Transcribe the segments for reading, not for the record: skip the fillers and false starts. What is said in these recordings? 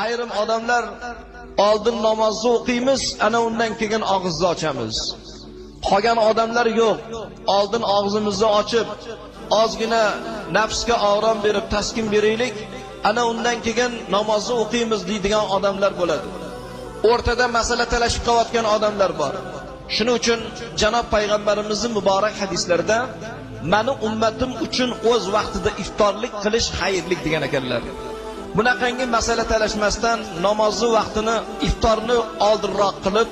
Ayrim odamlar oldin namozni o'qiymiz, ana undan keyin og'izni ochamiz. Qolgan odamlar yo'q. Oldin og'zimizni ochib, ozgina nafsga orom berib, taskin beraylik, ana undan keyin namozni o'qiymiz deydigan odamlar bo'ladi. O'rtada masala talashib qolayotgan odamlar bor. Shuning uchun janob payg'ambarimizning muborak hadislarida meni ummatim uchun o'z vaqtida iftorlik qilish xayrlik degan ekanlar. Bunaqangi masala talashmasdan namozni vaqtini, iftorni oldinroq qilib,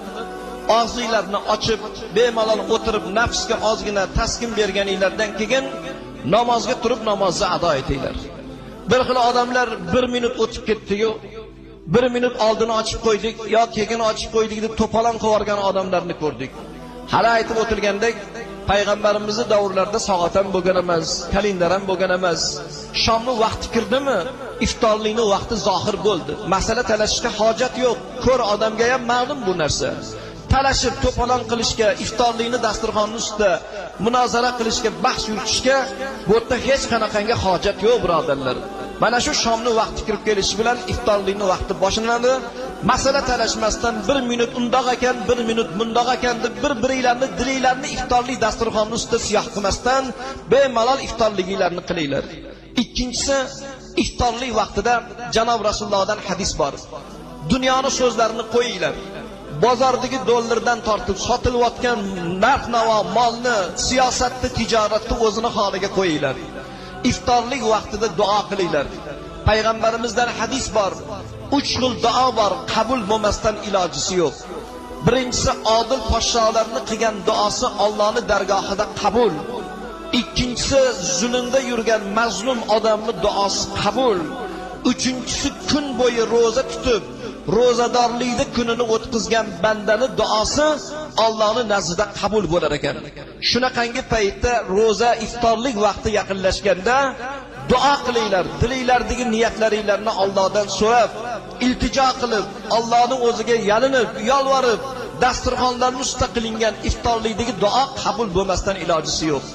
og'zinglarni ochib, bemalol o'tirib, nafsga ozgina taskin berganinglardan keyin namozga turib namozni ado etinglar. Bir xil odamlar 1 minut o'tib ketdi-yu, 1 minut oldin ochib qo'ydik yo keyin ochib qo'ydik deb to'polon qilib odamlarni ko'rdik. Hali aytib o'tilgandek, payg'ambarimizning davrlarida soat ham bo'lgan emas, kalendar ham bo'lgan emas. Shomni vaqti kirdimi, iftorlikning vaqti zohir bo'ldi. Masala talashishga hojat yo'q. Ko'r odamga ham ma'lum bu narsa. Talashib to'polon qilishga, iftorlikni dasturxonning ustida munozara qilishga, bahs yuritishga bu yerda hech qanaqangi hojat yo'q, birodarlar. Mana shu shomni vaqti kirib kelishi bilan iftorlikning vaqti boshlanadi. Masala talashmasdan 1 minut undoq ekan, 1 minut mundoq ekan deb bir-biringlarni dilinglarni iftorlik dasturxonining ustida siyoh qilmasdan bemalol iftorliginglarni qilinglar. Ikkinchisi, iftorlik vaqtida janob Rasulullohdan hadis bor. Dunyoni so'zlarini qo'yinglar. Bozordagi dollardan tortib sotilayotgan narx-navo molni, siyosatni, tijoratni o'zini holiga qo'yinglar. İftorlik vaqtida duo qilinglar. Payg'ambarimizdan hadis bor. 3 xil duo bor, qabul bo'lmasdan ilojisi yo'q. Birinchisi, odil podsholarning qilgan duosi Allohning dargohida qabul. Ikkinchisi, zulmda yurgan mazlum odamning duosi qabul. Uchinchisi, kun bo'yi roza tutib, rozadorlikda kunini o'tkazgan bandaning duosi Allohning nazdida qabul bo'lar ekan. Shunaqangi paytda roza iftorlik vaqti yaqinlashganda duo qilinglar. Dilinglardagi niyatlaringlarni Allohdan so'rab, iltijo qilib, Allohning o'ziga yalinib, yolvorib, dasturxonlarning ustida qilingan iftorlikdagi duo qabul bo'lmasdan ilojisi yo'q.